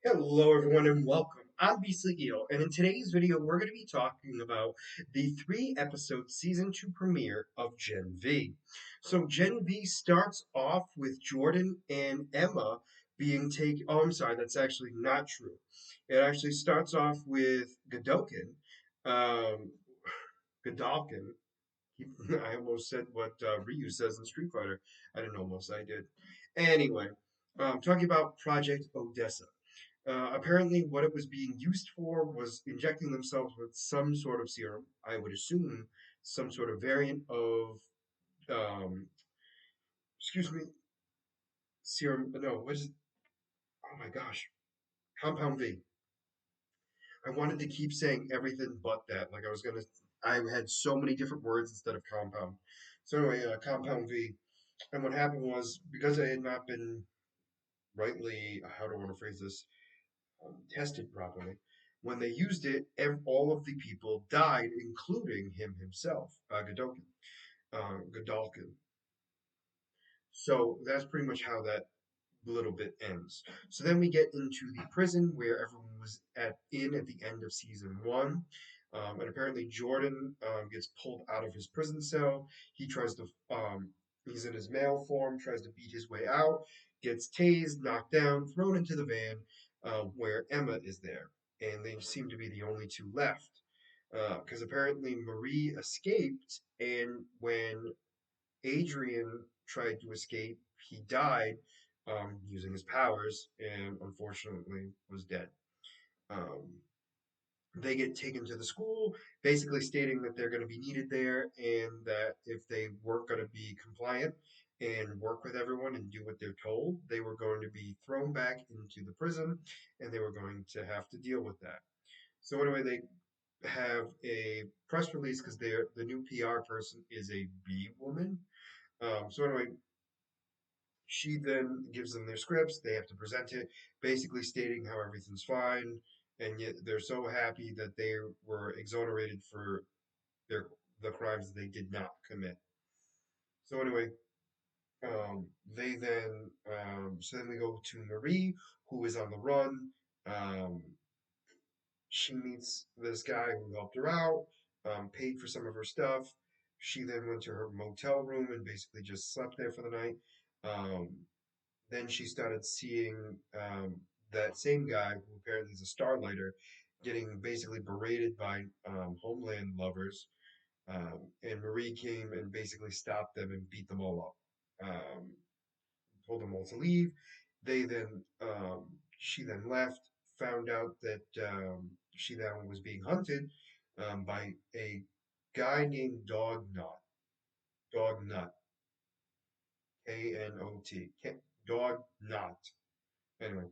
Hello, everyone, and welcome. I'm Beastly Eel, and in today's video, we're going to be talking about the three-episode season 2 premiere of Gen V. So, Gen V starts off with Jordan and Emma being taken. Oh, I'm sorry, that's actually not true. It actually starts off with Um, Godolkin. I almost said what Ryu says in Street Fighter. I didn't almost, I did. Anyway, talking about Project Odessa. Apparently, what it was being used for was injecting themselves with some sort of serum. I would assume some sort of variant of, um, excuse me, serum. No, what is it? Oh my gosh, Compound V. I wanted to keep saying everything but that. Like I was gonna, I had so many different words instead of compound. So anyway, Compound V. And what happened was because I had not been rightly, how do I want to phrase this? Tested properly. When they used it, all of the people died, including him himself, Godolkin. So that's pretty much how that little bit ends. So then we get into the prison where everyone was at the end of season one. And apparently Jordan gets pulled out of his prison cell. He tries to, he's in his male form, tries to beat his way out, gets tased, knocked down, thrown into the van where Emma is there. And they seem to be the only two left. Because apparently Marie escaped, and when Adrian tried to escape. He died using his powers and unfortunately was dead. Um, they get taken to the school, basically stating that they're going to be needed there and that if they weren't going to be compliant and work with everyone and do what they're told, they were going to be thrown back into the prison and they were going to have to deal with that. So anyway, they have a press release because they're the new PR person is a B woman. So anyway, she then gives them their scripts. They have to present it, basically stating how everything's fine, and yet they're so happy that they were exonerated for their the crimes they did not commit. So anyway, they then so then we go to Marie, who is on the run. Um, she meets this guy who helped her out, paid for some of her stuff. She then went to her motel room and basically just slept there for the night. Um, Then she started seeing that same guy, who apparently is a starlighter, getting basically berated by Homeland lovers. And Marie came and basically stopped them and beat them all up. Told them all to leave. They then, she then left, found out that she then was being hunted by a guy named Dog Knot. Dog Nut. Knot. Dog Knot. Anyway,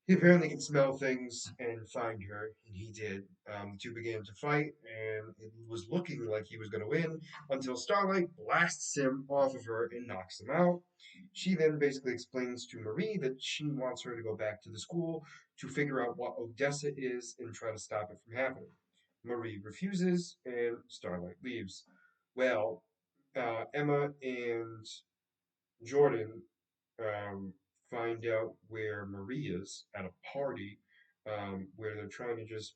he apparently can smell things and find her, and he did. The two began to fight, and it was looking like he was going to win until Starlight blasts him off of her and knocks him out. She then basically explains to Marie that she wants her to go back to the school to figure out what Odessa is and try to stop it from happening. Marie refuses, and Starlight leaves. Well, Emma and Jordan um, find out where Marie is at a party where they're trying to just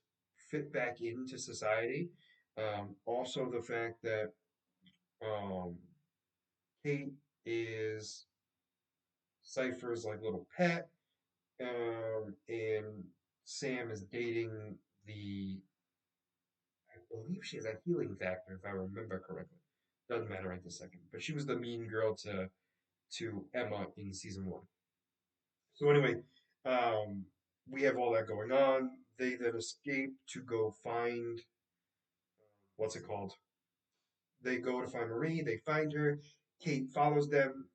fit back into society. Also, the fact that um, Kate is Cypher's like little pet, and Sam is dating the, I believe she has a healing factor, if I remember correctly. Doesn't matter right this second, but she was the mean girl to Emma in season one. So anyway, um, we have all that going on. They then escape to go find what's it called? They go to find Marie. They find her. Kate follows them.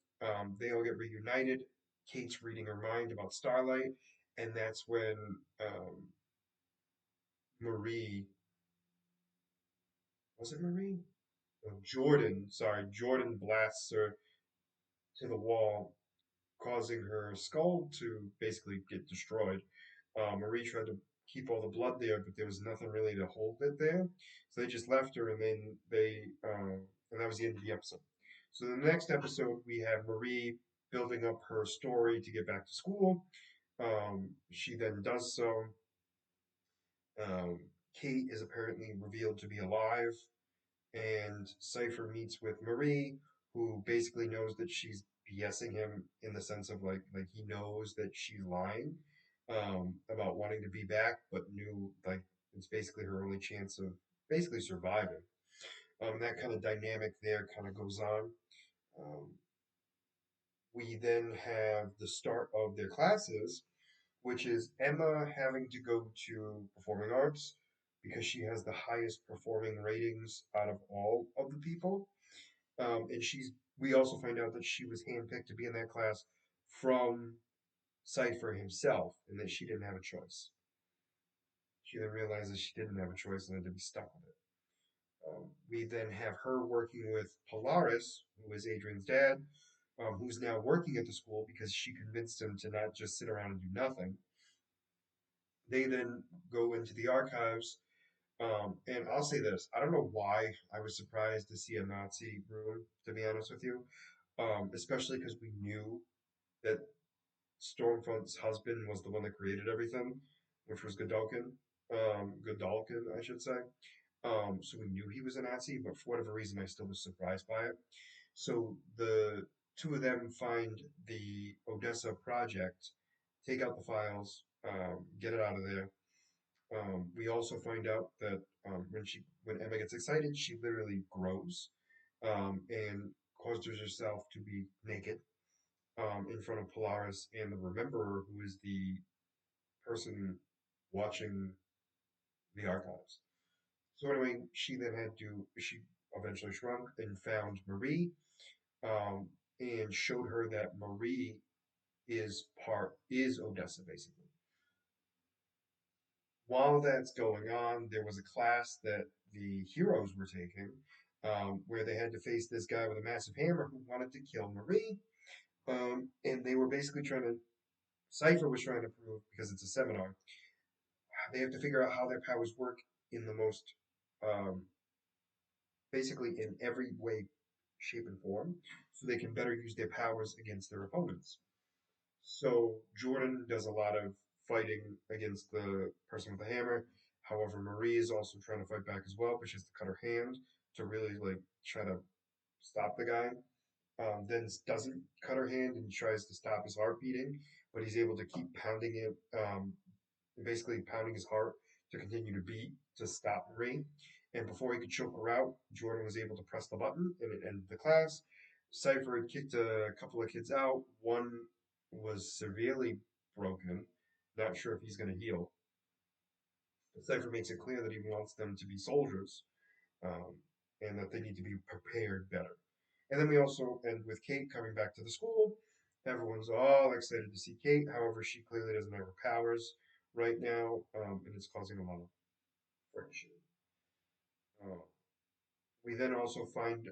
They all get reunited. Kate's reading her mind about Starlight, and that's when Marie, was it Marie? No, Jordan, sorry, Jordan blasts her to the wall, causing her skull to basically get destroyed. Marie tried to keep all the blood there, but there was nothing really to hold it there. So they just left her, and then and that was the end of the episode. So the next episode, we have Marie building up her story to get back to school. She then does so. Um, Kate is apparently revealed to be alive, and Cypher meets with Marie, who basically knows that she's BSing him in the sense of like he knows that she's lying about wanting to be back, but knew like it's basically her only chance of basically surviving. That kind of dynamic there kind of goes on. Um, we then have the start of their classes, which is Emma having to go to performing arts because she has the highest performing ratings out of all of the people. And we also find out that she was handpicked to be in that class from Cypher himself and that she didn't have a choice. She then realizes she didn't have a choice and had to be stuck with it. We then have her working with Polaris, who is Adrian's dad, who's now working at the school because she convinced him to not just sit around and do nothing. They then go into the archives, and I'll say this: I don't know why I was surprised to see a Nazi room, to be honest with you, especially because we knew that Stormfront's husband was the one that created everything, which was Godolkin, Godolkin, I should say. So we knew he was a Nazi, but for whatever reason, I still was surprised by it. So the two of them find the Odessa project, take out the files, get it out of there. We also find out that when Emma gets excited, she literally grows and causes herself to be naked in front of Polaris and the Rememberer, who is the person watching the archives. So anyway, she eventually shrunk and found Marie, um, and showed her that Marie is Odessa basically. While that's going on, there was a class that the heroes were taking, where they had to face this guy with a massive hammer who wanted to kill Marie, and they were basically trying to. Cypher was trying to prove because it's a seminar. They have to figure out how their powers work in the most, um, basically in every way, shape, and form, so they can better use their powers against their opponents. So Jordan does a lot of fighting against the person with the hammer. However, Marie is also trying to fight back as well, but she has to cut her hand to really like try to stop the guy. Then doesn't cut her hand and tries to stop his heart beating, but he's able to keep pounding it, basically pounding his heart to continue to beat to stop Marie. And before he could choke her out, Jordan was able to press the button and it ended the class. Cypher had kicked a couple of kids out. One was severely broken. Not sure if he's going to heal. But Cypher makes it clear that he wants them to be soldiers, um, and that they need to be prepared better. And then we also end with Kate coming back to the school. Everyone's all excited to see Kate. However, she clearly doesn't have her powers right now, and it's causing a lot of friction. Uh, we then also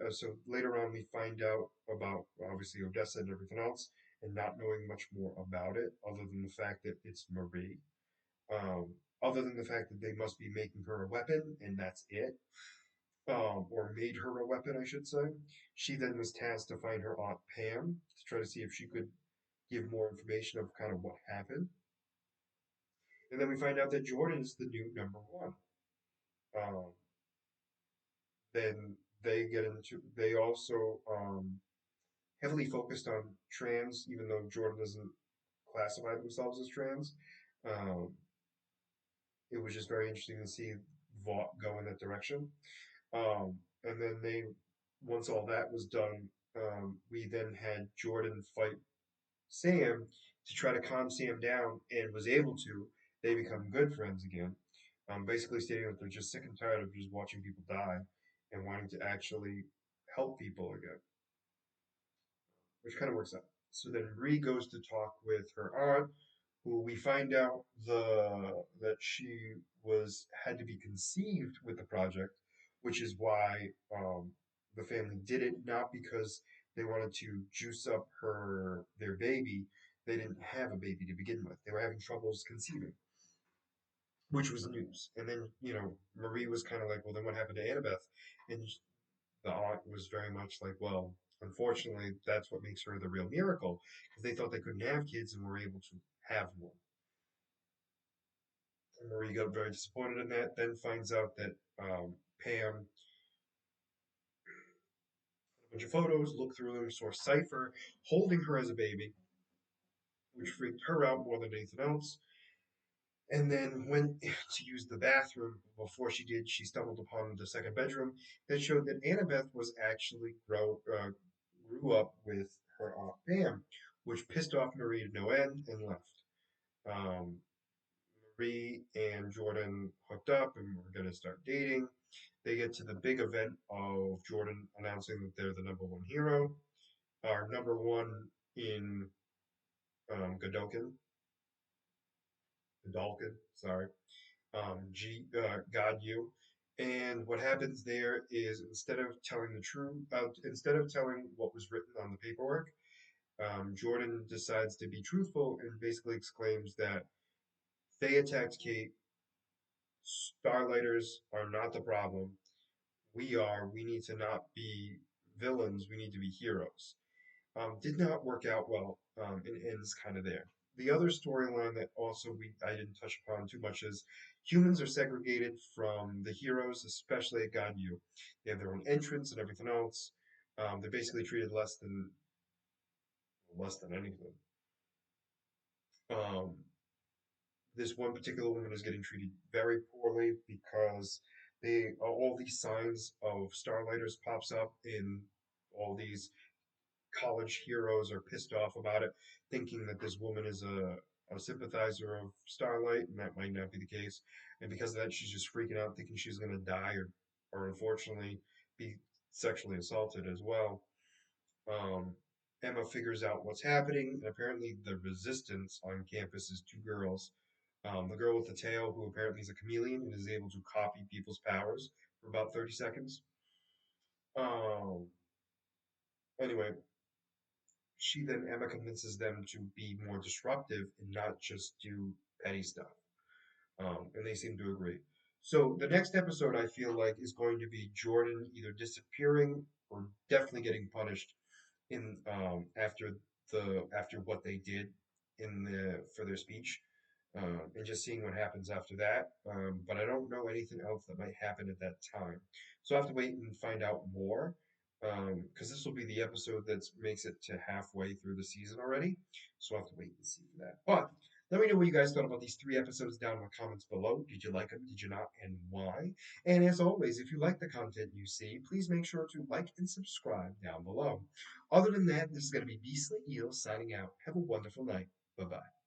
so later on, we find out about obviously Odessa and everything else, and not knowing much more about it, other than the fact that it's Marie. Um, Other than the fact that they must be making her a weapon, and that's it. Or made her a weapon, I should say. She then was tasked to find her aunt Pam to try to see if she could give more information of kind of what happened. And then we find out that Jordan is the new number one. Um, then they also heavily focused on trans, even though Jordan doesn't classify themselves as trans. Um, it was just very interesting to see Vought go in that direction. And then once all that was done, we then had Jordan fight Sam to try to calm Sam down, and was able to. They become good friends again. Basically stating that they're just sick and tired of just watching people die and wanting to actually help people again, which kind of works out. So then Bree goes to talk with her aunt, who we find out that she was had to be conceived with the project, which is why the family did it, not because they wanted to juice up their baby. They didn't have a baby to begin with. They were having troubles conceiving, which was news. And then Marie was kind of like, well, then what happened to Annabeth? And the aunt was very much like, well, Unfortunately, that's what makes her the real miracle, because they thought they couldn't have kids and were able to have one. And Marie got very disappointed in that, then finds out that Pam a bunch of photos, looked through them, saw Cypher holding her as a baby, which freaked her out more than anything else. And then went to use the bathroom. Before she did, she stumbled upon the second bedroom that showed that Annabeth was actually grew up with her aunt Pam, which pissed off Marie to no end and left. Um, Marie and Jordan hooked up and were going to start dating. They get to the big event of Jordan announcing that they're the number one hero, or number one in Godolkin, sorry, God you. And what happens there is instead of telling the truth, instead of telling what was written on the paperwork, Jordan decides to be truthful and basically exclaims that they attacked Kate. Starlighters are not the problem. We are. We need to not be villains. We need to be heroes. Did not work out well and ends kind of there. The other storyline that also I didn't touch upon too much is humans are segregated from the heroes, especially at God U. They have their own entrance and everything else. They're basically treated less than anything. Um, this one particular woman is getting treated very poorly because all these signs of Starlighters pops up in all these college heroes are pissed off about it, thinking that this woman is a sympathizer of Starlight, and that might not be the case. And because of that, she's just freaking out, thinking she's going to die or unfortunately be sexually assaulted as well. Um, Emma figures out what's happening, and apparently the resistance on campus is two girls. The girl with the tail, who apparently is a chameleon and is able to copy people's powers for about 30 seconds. Um, anyway, Emma convinces them to be more disruptive and not just do petty stuff. And they seem to agree. So the next episode I feel like is going to be Jordan either disappearing or definitely getting punished in after what they did in the for their speech, and just seeing what happens after that. But I don't know anything else that might happen at that time, so I have to wait and find out more. Because this will be the episode that makes it to halfway through the season already, so I'll have to wait and see for that. But let me know what you guys thought about these three episodes down in the comments below. Did you like them? Did you not? And why? And as always, if you like the content you see, please make sure to like and subscribe down below. Other than that, this is going to be Beastly Eel signing out. Have a wonderful night. Bye bye.